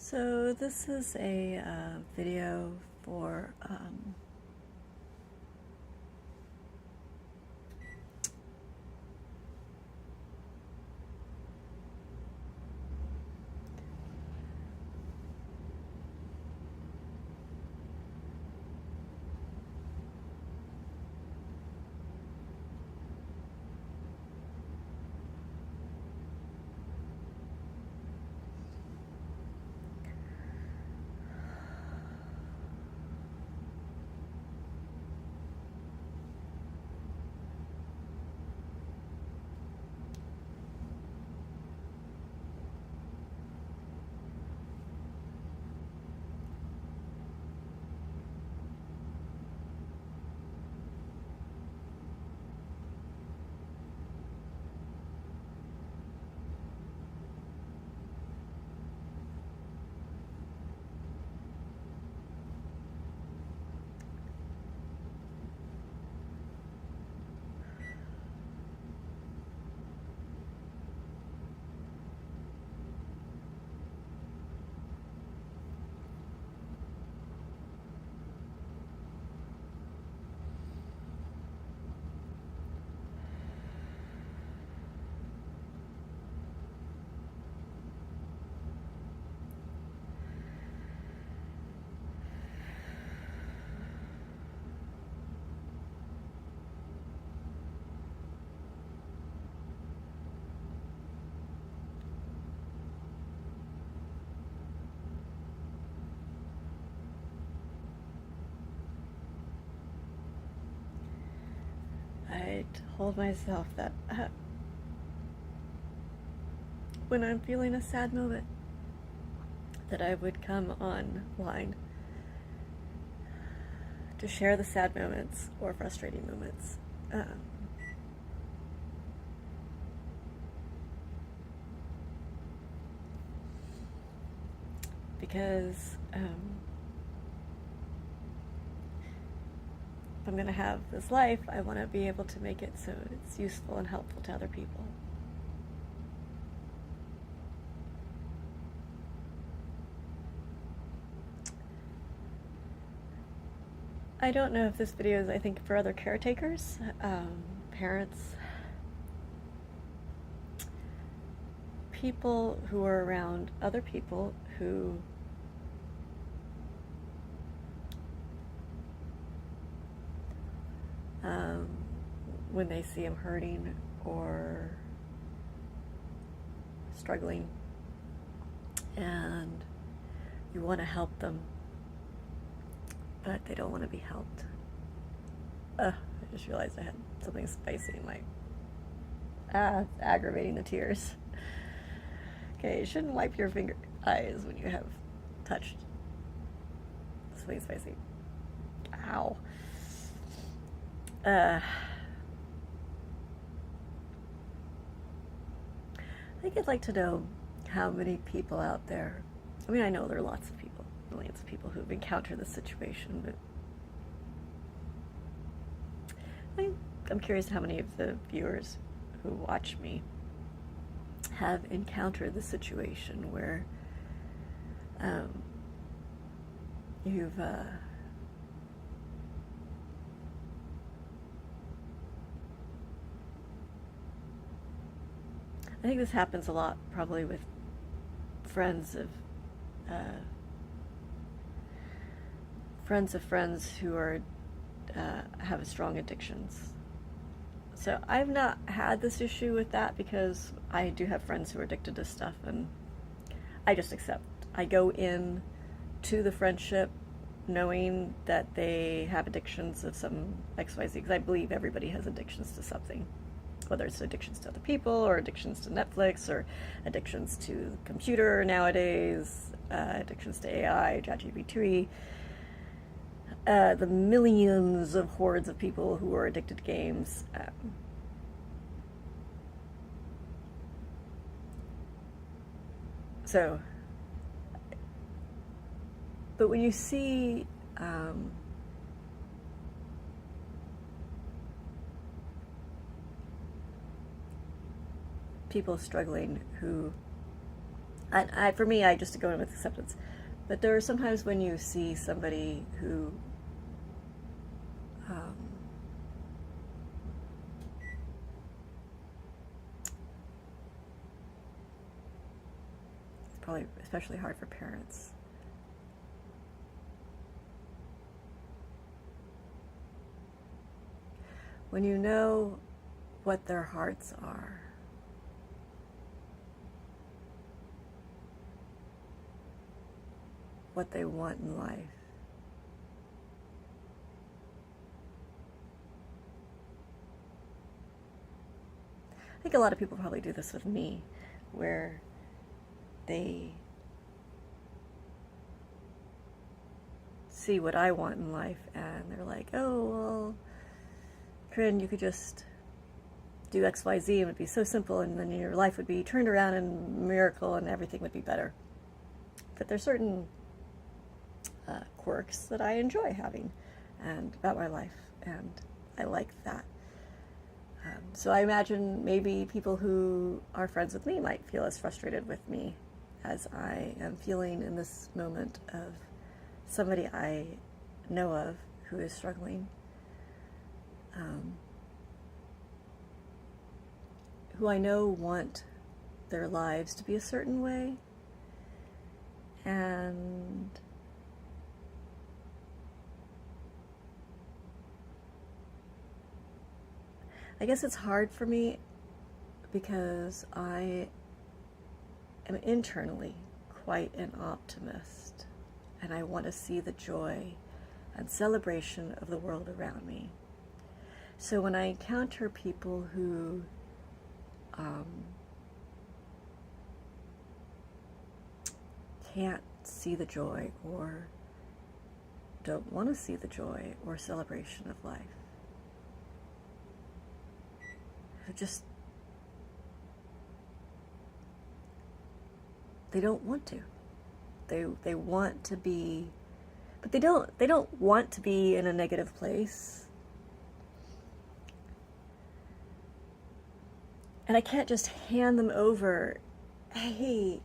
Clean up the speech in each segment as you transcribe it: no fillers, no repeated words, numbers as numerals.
So this is a video for I told myself that when I'm feeling a sad moment that I would come online to share the sad moments or frustrating moments. Because if I'm going to have this life, I want to be able to make it so it's useful and helpful to other people. I don't know if this video is, I think, for other caretakers, parents, people who are around other people who when they see them hurting or struggling and you want to help them, but they don't want to be helped. I just realized I had something spicy in my... it's aggravating the tears. Okay, you shouldn't wipe your eyes when you have touched something spicy. Ow. I think I'd like to know how many people out there, I mean, I know there are lots of people, millions of people who've encountered this situation, but I'm curious how many of the viewers who watch me have encountered the situation where you've I think this happens a lot probably with friends of friends who are have strong addictions. So I've not had this issue with that because I do have friends who are addicted to stuff, and I just accept. I go in to the friendship knowing that they have addictions of some XYZ, because I believe everybody has addictions to something, whether it's addictions to other people or addictions to Netflix or addictions to the computer nowadays, addictions to AI, ChatGPT, the millions of hordes of people who are addicted to games. But when you see people struggling who For me, I just go in with acceptance. But there are sometimes when you see somebody who it's probably especially hard for parents. When you know what their hearts are, what they want in life, I think a lot of people probably do this with me, where they see what I want in life and they're like, oh, well, Corinne, you could just do X, Y, Z and it would be so simple, and then your life would be turned around in a miracle and everything would be better. But there's certain quirks that I enjoy having and about my life, and I like that. So I imagine maybe people who are friends with me might feel as frustrated with me as I am feeling in this moment of somebody I know of who is struggling, who I know want their lives to be a certain way, and I guess it's hard for me because I am internally quite an optimist, and I want to see the joy and celebration of the world around me. So when I encounter people who can't see the joy or don't want to see the joy or celebration of life, who just, they don't want to. They want to be, but they don't want to be in a negative place. And I can't just hand them over, hey,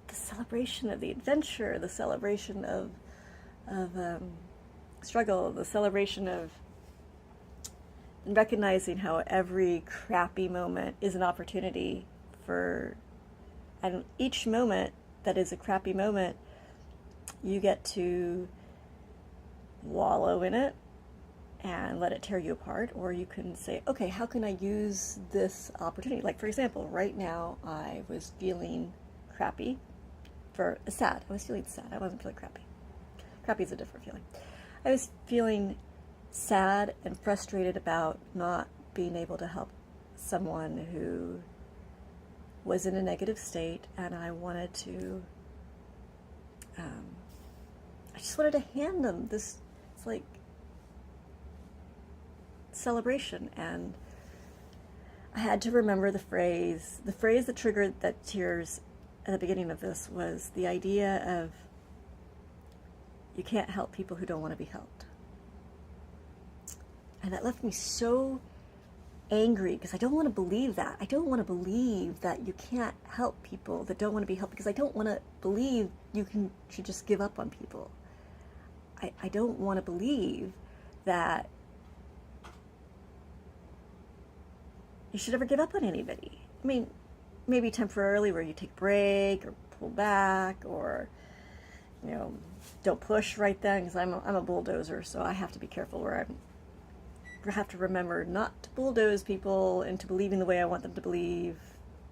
the celebration of the adventure, the celebration of struggle, the celebration of recognizing how every crappy moment is an opportunity for, and each moment that is a crappy moment, you get to wallow in it and let it tear you apart, or you can say, okay, how can I use this opportunity? Like, for example, right now I was feeling crappy sad. I was feeling sad. I wasn't feeling crappy. Crappy is a different feeling. I was feeling sad and frustrated about not being able to help someone who was in a negative state, and I wanted to, I just wanted to hand them this, it's like, celebration. And I had to remember the phrase that triggered the tears at the beginning of this was the idea of, you can't help people who don't want to be helped. And that left me so angry, because I don't want to believe that. I don't want to believe that you can't help people that don't want to be helped, because I don't want to believe you should just give up on people. I don't want to believe that you should ever give up on anybody. I mean, maybe temporarily, where you take a break or pull back, or, you know, don't push right then, because I'm a bulldozer, so I have to be careful where I have to remember not to bulldoze people into believing the way I want them to believe,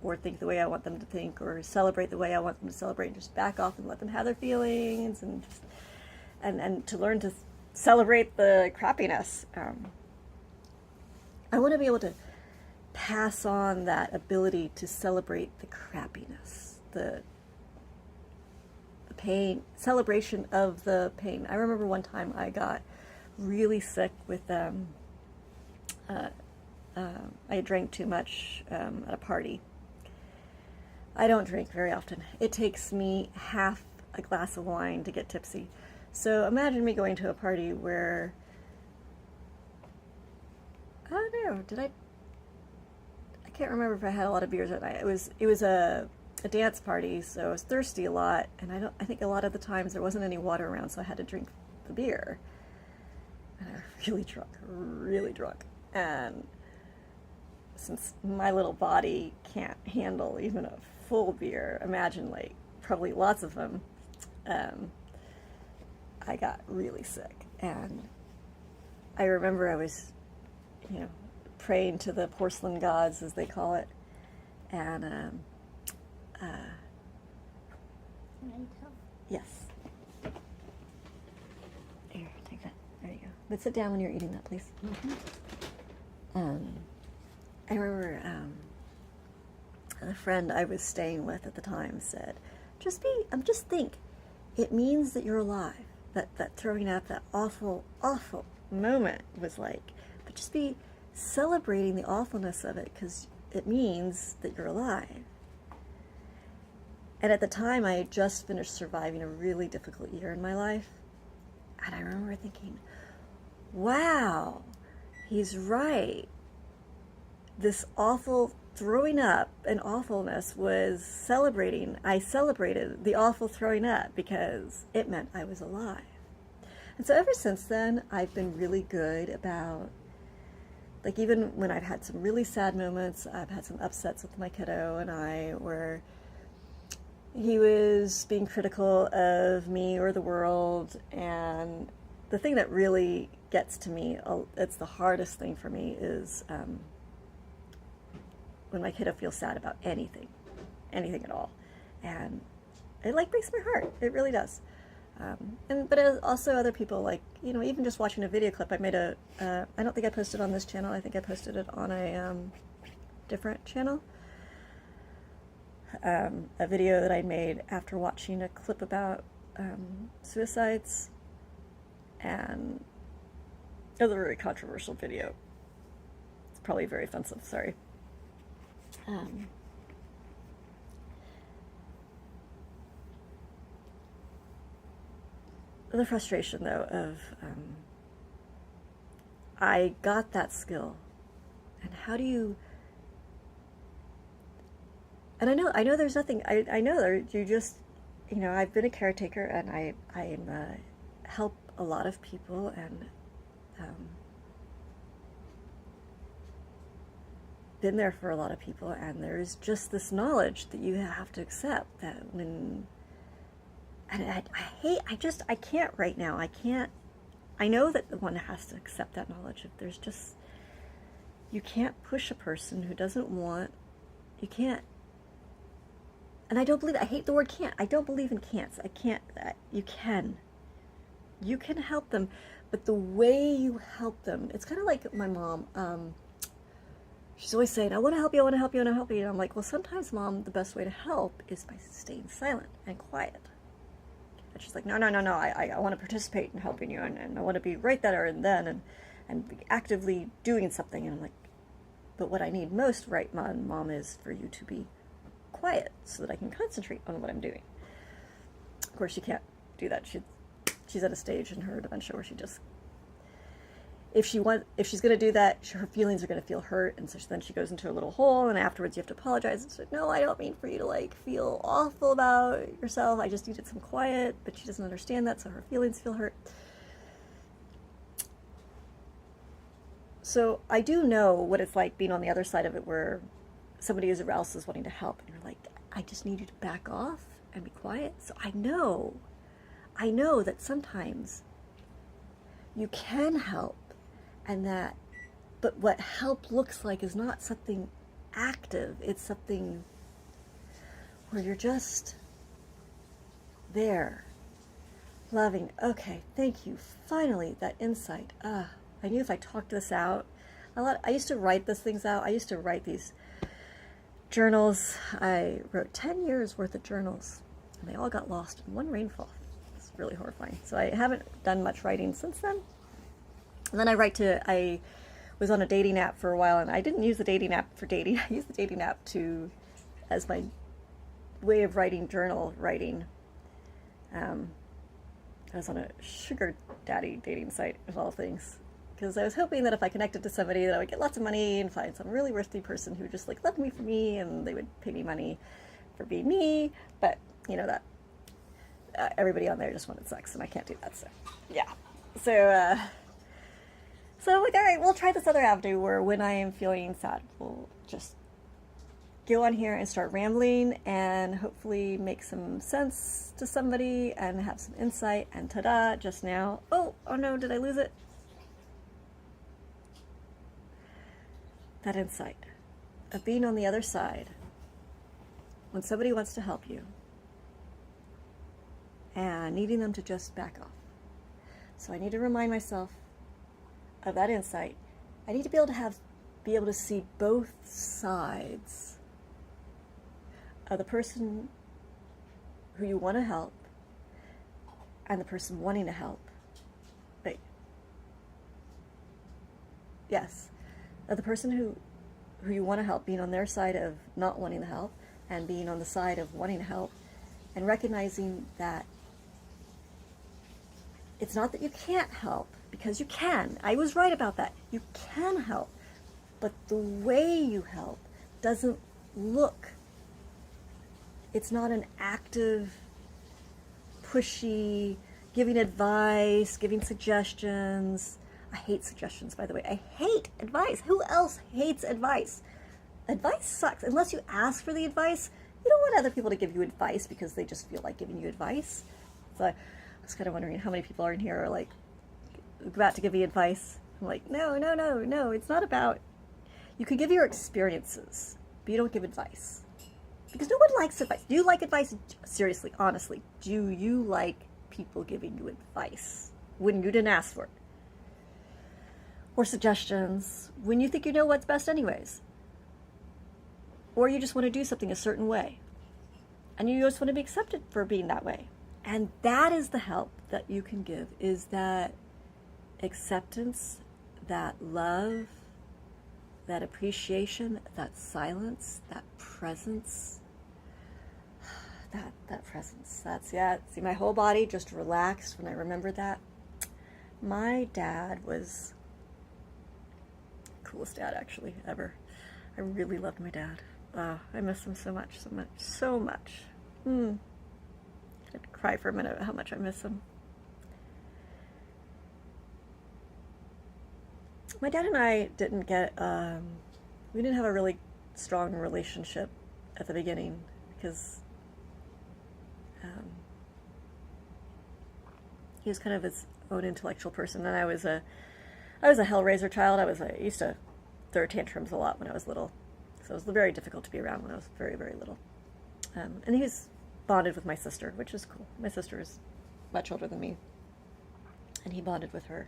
or think the way I want them to think, or celebrate the way I want them to celebrate, and just back off and let them have their feelings, and just, and to learn to celebrate the crappiness. I want to be able to pass on that ability to celebrate the crappiness, the pain, celebration of the pain. I remember one time I got really sick with, I drank too much at a party. I don't drink very often. It takes me half a glass of wine to get tipsy. So imagine me going to a party where, I don't know, I can't remember if I had a lot of beers that night. It was a dance party, so I was thirsty a lot, and I think a lot of the times there wasn't any water around, so I had to drink the beer. And I was really drunk. And since my little body can't handle even a full beer, imagine like probably lots of them, I got really sick. And I remember I was, praying to the porcelain gods, as they call it, and yes. Here, take that. There you go. But sit down when you're eating that, please. I remember a friend I was staying with at the time said, just think, it means that you're alive. That throwing up, that awful moment was like, but just be celebrating the awfulness of it, because it means that you're alive. And at the time, I had just finished surviving a really difficult year in my life. And I remember thinking, wow, he's right. This awful throwing up and awfulness was celebrating. I celebrated the awful throwing up because it meant I was alive. And so ever since then, I've been really good about, like, even when I've had some really sad moments, I've had some upsets with my kiddo and I, where he was being critical of me or the world, and the thing that really gets to me, it's the hardest thing for me, is when my kiddo feels sad about anything at all, and it like breaks my heart. It really does. But also other people, like, even just watching a video clip. I made I don't think I posted on this channel. I think I posted it on a different channel. A video that I made after watching a clip about suicides, and it was a very controversial video. It's probably very offensive, sorry. The frustration, though, of I got that skill, and how do you? And I know there's nothing. I know you just, I've been a caretaker, and I help a lot of people, and been there for a lot of people, and there's just this knowledge that you have to accept that when. And I can't right now. I know that one has to accept that knowledge. If there's just, you can't push a person who doesn't want, you can't. And I hate the word can't. I don't believe in can'ts. You can help them, but the way you help them, it's kind of like my mom. She's always saying, I want to help you, I want to help you, I want to help you. And I'm like, well, sometimes, Mom, the best way to help is by staying silent and quiet. And she's like, no, I want to participate in helping you, and I want to be right there and then, and be actively doing something. And I'm like, but what I need most, right, Mom, is for you to be quiet so that I can concentrate on what I'm doing. Of course, she can't do that. She's at a stage in her dementia where she just, if she's going to do that, her feelings are going to feel hurt, and so then she goes into a little hole, and afterwards you have to apologize and say, no, I don't mean for you to, like, feel awful about yourself. I just needed some quiet, but she doesn't understand that, so her feelings feel hurt. So I do know what it's like being on the other side of it, where somebody else is wanting to help, and you're like, I just need you to back off and be quiet. So I know that sometimes you can help, but what help looks like is not something active. It's something where you're just there, loving. Okay, thank you. Finally, that insight. I knew if I talked this out, I used to write these things out. I used to write these journals. I wrote 10 years worth of journals, and they all got lost in one rainfall. It's really horrifying. So I haven't done much writing since then. And then I was on a dating app for a while, and I didn't use the dating app for dating. I used the dating app as my way of journal writing. I was on a sugar daddy dating site, of all things. because I was hoping that if I connected to somebody that I would get lots of money and find some really worthy person who just like loved me for me, and they would pay me money for being me. But you know that everybody on there just wanted sex, and I can't do that. So yeah, so I'm like, all right, we'll try this other avenue where when I am feeling sad, we'll just go on here and start rambling and hopefully make some sense to somebody and have some insight. And ta-da, just now. Oh no, did I lose it? That insight of being on the other side when somebody wants to help you and needing them to just back off. So I need to remind myself of that insight. I need to be able to see both sides of the person who you want to help and the person wanting to help. But yes, of the person who you want to help, being on their side of not wanting to help and being on the side of wanting to help, and recognizing that it's not that you can't help, because you can. I was right about that. You can help, but the way you help doesn't look, it's not an active, pushy, giving advice, giving suggestions. I hate suggestions, by the way. I hate advice. Who else hates advice? Advice sucks. Unless you ask for the advice, you don't want other people to give you advice because they just feel like giving you advice. So I was kind of wondering how many people are in here are like about to give me advice. I'm like, no, it's not about, you can give your experiences, but you don't give advice. Because no one likes advice. Do you like advice? Seriously, honestly, do you like people giving you advice when you didn't ask for it? Or suggestions when you think you know what's best anyways? Or you just want to do something a certain way and you just want to be accepted for being that way. And that is the help that you can give, is that acceptance, that love, that appreciation, that silence, that presence. That presence. That's, yeah, see, my whole body just relaxed when I remembered that. My dad was the coolest dad, actually, ever. I really loved my dad. I miss him so much. I had to cry for a minute how much I miss him. My dad and I didn't get, we didn't have a really strong relationship at the beginning because he was kind of his own intellectual person, and I was a hellraiser child. I used to throw tantrums a lot when I was little, so it was very difficult to be around when I was very, very little. And he was bonded with my sister, which is cool. My sister is much older than me, and he bonded with her.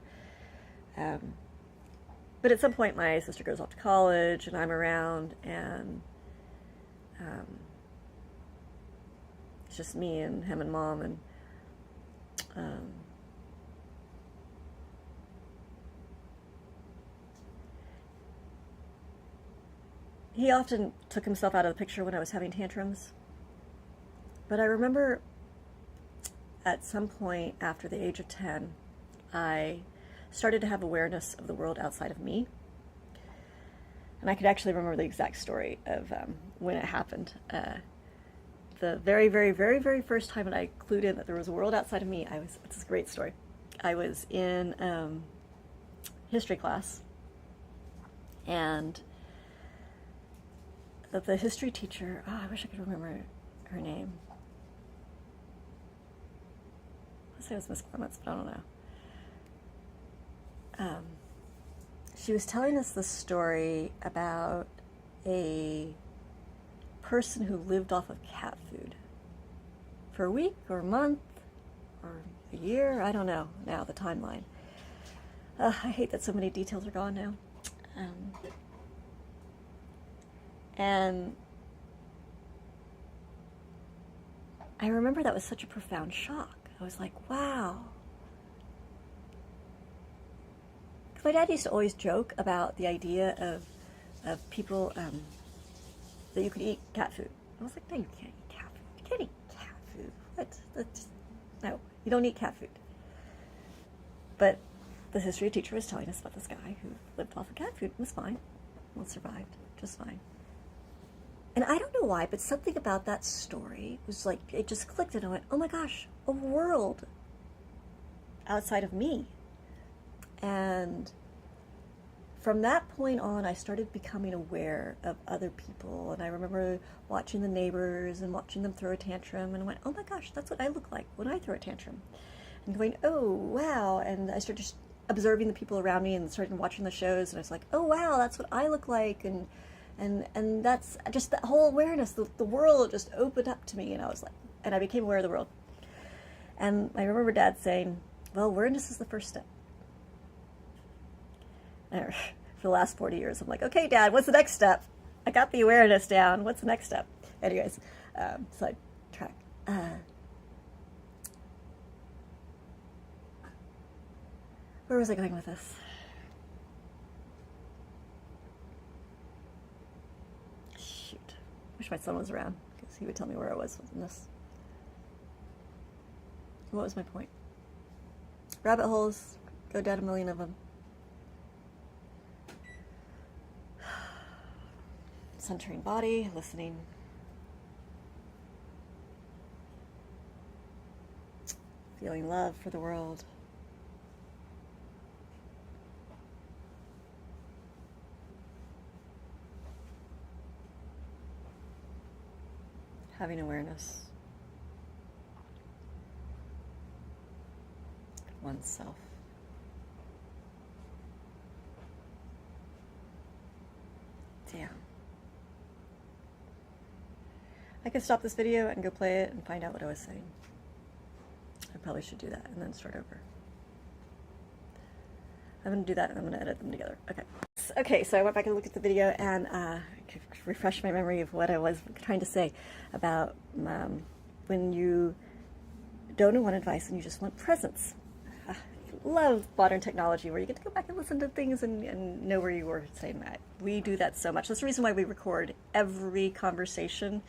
But at some point, my sister goes off to college, and I'm around, and it's just me and him and Mom, and he often took himself out of the picture when I was having tantrums. But I remember at some point after the age of 10, I started to have awareness of the world outside of me. And I could actually remember the exact story of when it happened. The very, very, very, very first time that I clued in that there was a world outside of me, it's a great story. I was in history class, and the history teacher, I wish I could remember her name. Let's say it was Miss Clements, but I don't know. She was telling us the story about a person who lived off of cat food for a week or a month or a year. I don't know now, the timeline. I hate that so many details are gone now. And I remember that was such a profound shock. I was like, wow. Because my dad used to always joke about the idea of people, that you could eat cat food. I was like, no, you can't eat cat food. You can't eat cat food. No, you don't eat cat food. But the history teacher was telling us about this guy who lived off of cat food and was fine. Well, survived just fine. And I don't know why, but something about that story was like, it just clicked and I went, oh my gosh, a world outside of me. And from that point on, I started becoming aware of other people. And I remember watching the neighbors and watching them throw a tantrum. And I went, oh my gosh, that's what I look like when I throw a tantrum. And going, oh, wow. And I started just observing the people around me and started watching the shows. And I was like, oh, wow, that's what I look like. And that's just that whole awareness. The world just opened up to me. And I was like, and I became aware of the world. And I remember Dad saying, well, awareness is the first step. And for the last 40 years, I'm like, okay, Dad, what's the next step? I got the awareness down. What's the next step? Anyways, sidetrack. Where was I going with this? Shoot. Wish my son was around, because he would tell me where I was in this. What was my point? Rabbit holes. Go down a million of them. Centering body, listening. Feeling love for the world. Having awareness. Oneself. Damn. I could stop this video and go play it and find out what I was saying. I probably should do that and then start over. I'm going to do that and I'm going to edit them together. Okay, so I went back and looked at the video and refresh my memory of what I was trying to say about when you don't want advice and you just want presence. I love modern technology where you get to go back and listen to things and know where you were saying that. We do that so much. That's the reason why we record every conversation.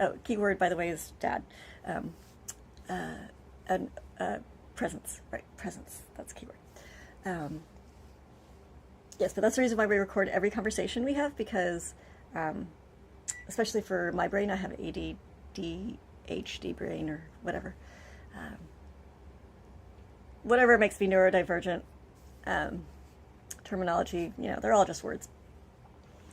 Oh, keyword, by the way, is Dad. And presence, right? Presence, that's keyword. Yes, but that's the reason why we record every conversation we have, because especially for my brain, I have ADHD brain or whatever. Whatever makes me neurodivergent. Terminology, they're all just words.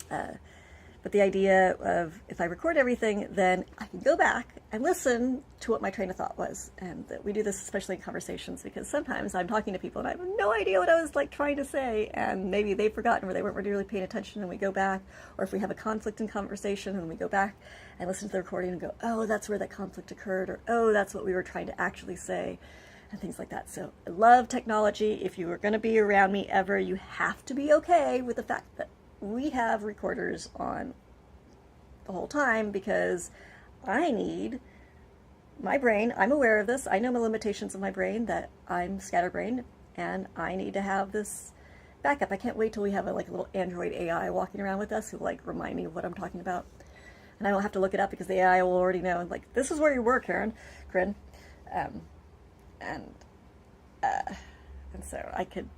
But the idea of if I record everything, then I can go back and listen to what my train of thought was. And we do this especially in conversations because sometimes I'm talking to people and I have no idea what I was trying to say, and maybe they've forgotten or they weren't really paying attention, and we go back. Or if we have a conflict in conversation and we go back and listen to the recording and go, oh, that's where that conflict occurred, or oh, that's what we were trying to actually say, and things like that. So I love technology. If you are going to be around me ever, you have to be okay with the fact that we have recorders on the whole time, because I need my brain. I'm aware of this. I know my limitations of my brain, that I'm scatterbrained, and I need to have this backup. I can't wait till we have a little Android AI walking around with us who remind me of what I'm talking about, and I don't have to look it up because the AI will already know. This is where you were, Karen, and so I could,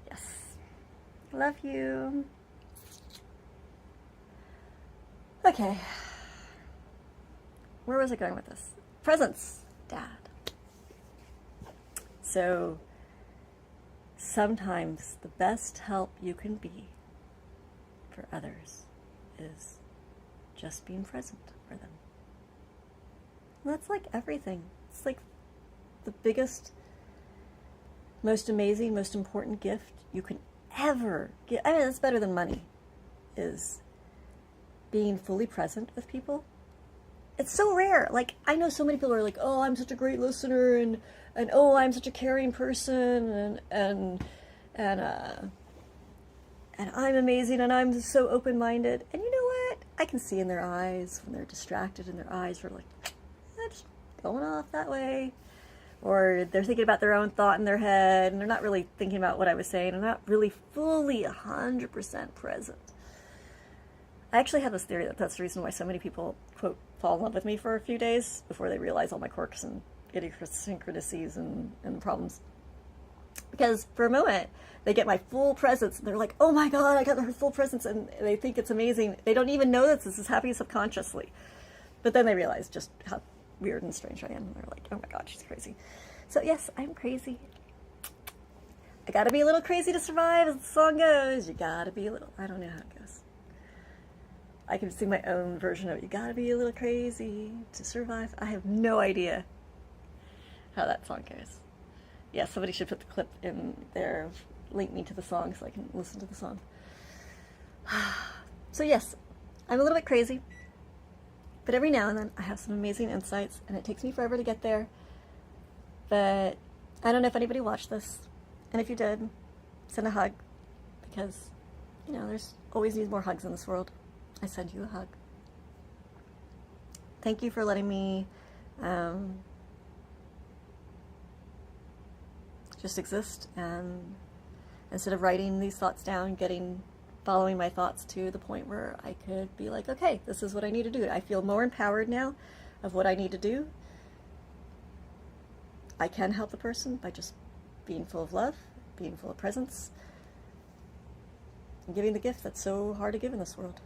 yes, love you. Okay, where was I going with this? Presence, Dad. So sometimes the best help you can be for others is just being present for them. And that's everything. It's the biggest, most amazing, most important gift you can ever get. I mean, it's better than money, is being fully present with people. It's so rare. I know so many people are oh, I'm such a great listener, and oh, I'm such a caring person, and I'm amazing, and I'm so open-minded. And you know what? I can see in their eyes when they're distracted, and their eyes are just going off that way. Or they're thinking about their own thought in their head, and they're not really thinking about what I was saying, and not really fully 100% present. I actually have this theory that that's the reason why so many people, quote, fall in love with me for a few days before they realize all my quirks and idiosyncrasies and problems. Because for a moment, they get my full presence, and they're like, oh my god, I got her full presence, and they think it's amazing. They don't even know that this is happening subconsciously. But then they realize just how weird and strange I am. And they're like, oh my god, she's crazy. So yes, I'm crazy. I gotta be a little crazy to survive, as the song goes. You gotta be a little... I don't know how it goes. I can sing my own version of it. You gotta be a little crazy to survive. I have no idea how that song goes. Yeah, somebody should put the clip in there, link me to the song so I can listen to the song. So yes, I'm a little bit crazy, but every now and then I have some amazing insights, and it takes me forever to get there. But I don't know if anybody watched this, and if you did, send a hug, because, you know, there's always needs more hugs in this world. I send you a hug. Thank you for letting me just exist, and instead of writing these thoughts down, following my thoughts to the point where I could be like, okay, this is what I need to do. I feel more empowered now of what I need to do. I can help the person by just being full of love, being full of presence, and giving the gift that's so hard to give in this world.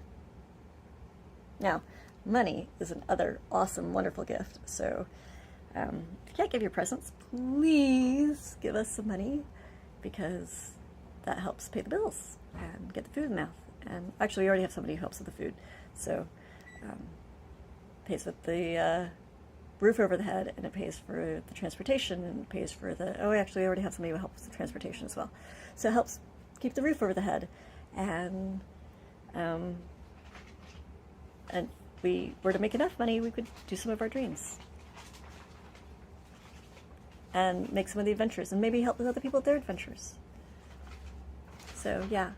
Now, money is another awesome, wonderful gift. So if you can't give your presents, please give us some money, because that helps pay the bills and get the food in the mouth. And actually, we already have somebody who helps with the food. So pays with the roof over the head, and it pays for the transportation, and it pays for the... Oh, actually, we already have somebody who helps with the transportation as well. So it helps keep the roof over the head. And we were to make enough money, we could do some of our dreams. And make some of the adventures, and maybe help with other people with their adventures. So, yeah.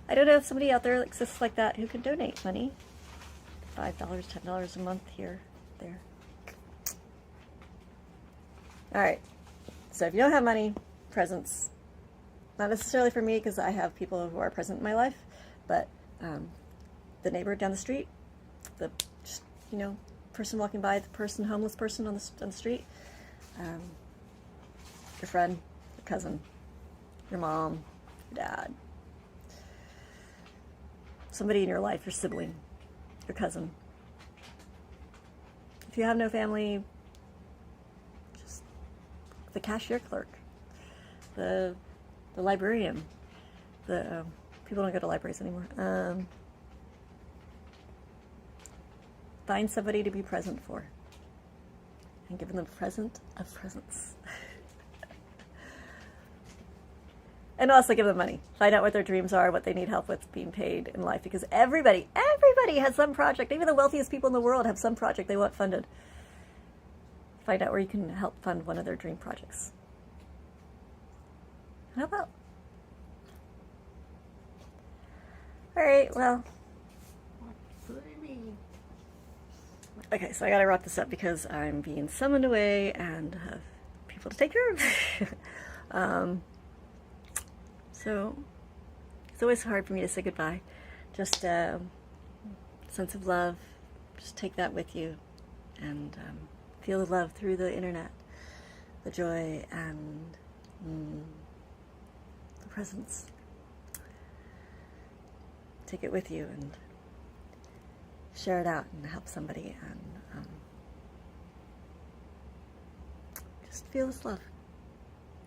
I don't know if somebody out there exists like that who can donate money. $5, $10 a month here, there. Alright. So if you don't have money, presents. Not necessarily for me, because I have people who are present in my life, but the neighbor down the street, the, you know, person walking by, the person, homeless person on the street, your friend, your cousin, your mom, your dad, somebody in your life, your sibling, your cousin. If you have no family, just the cashier clerk, the librarian, the people don't go to libraries anymore. Find somebody to be present for, and give them the present of presents. And also give them money. Find out what their dreams are, what they need help with being paid in life, because everybody has some project. Even the wealthiest people in the world have some project they want funded. Find out where you can help fund one of their dream projects. How about? All right, well. Okay, so I gotta wrap this up because I'm being summoned away and have people to take care of. So it's always hard for me to say goodbye. Just a sense of love. Just take that with you, and feel the love through the internet, the joy and the presence. Take it with you and share it out and help somebody, and just feel this love.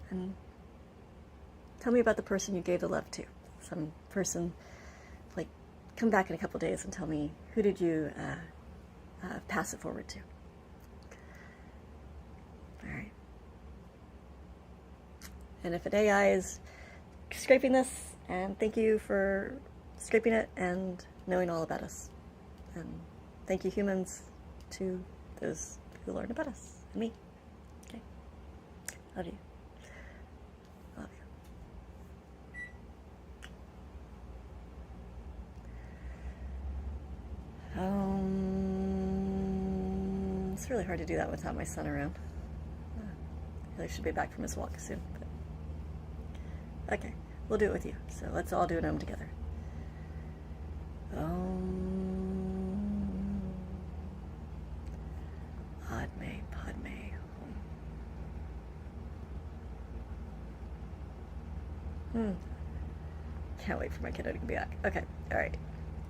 And tell me about the person you gave the love to. Some person, like, come back in a couple days and tell me, who did you pass it forward to? All right. And if an AI is scraping this, and thank you for scraping it and knowing all about us. And thank you, humans, to those who learn about us and me. Okay. Love you. Love you. It's really hard to do that without my son around. I really should be back from his walk soon. But okay, we'll do it with you. So let's all do an together. Padme, Padme. Hmm. Can't wait for my kiddo to be back. Okay. All right.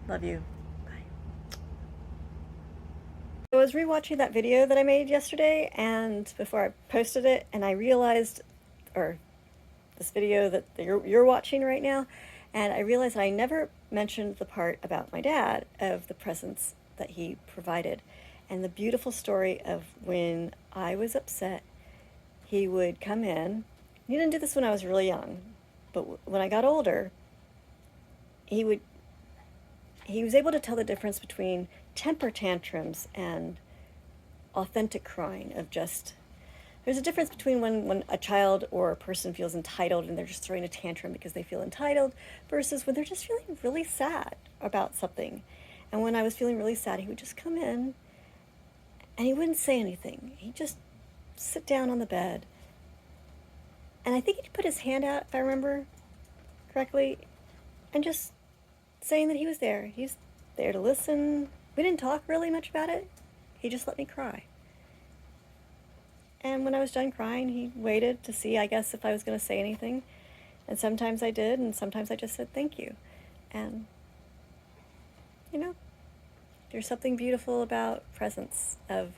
Love you. Bye. I was rewatching that video that I made yesterday, and before I posted it, and I realized, or this video that you're watching right now, and I realized that I never mentioned the part about my dad, of the presents that he provided, and the beautiful story of when I was upset, he would come in. He didn't do this when I was really young, but when I got older, he was able to tell the difference between temper tantrums and authentic crying, of just, there's a difference between when a child or a person feels entitled and they're just throwing a tantrum because they feel entitled, versus when they're just feeling really sad about something. And when I was feeling really sad, he would just come in and he wouldn't say anything. He'd just sit down on the bed. And I think he'd put his hand out, if I remember correctly, and just saying that he was there. He's there to listen. We didn't talk really much about it. He just let me cry. And when I was done crying, he waited to see, I guess, if I was going to say anything. And sometimes I did, and sometimes I just said thank you. And, you know, there's something beautiful about presence, of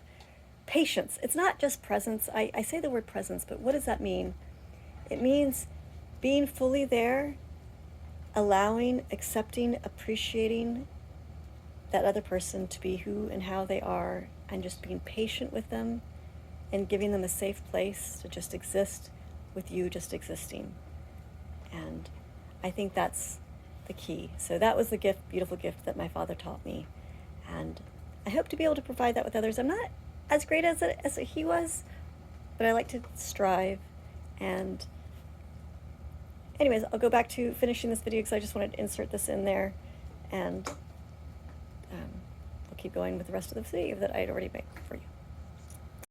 patience. It's not just presence. I say the word presence, but what does that mean? It means being fully there, allowing, accepting, appreciating that other person to be who and how they are, and just being patient with them and giving them a safe place to just exist with you just existing. And I think that's the key. So that was the gift, beautiful gift that my father taught me. And I hope to be able to provide that with others. I'm not as great as he was, but I like to strive. And anyways, I'll go back to finishing this video because I just wanted to insert this in there. And I'll keep going with the rest of the video that I had already made for you.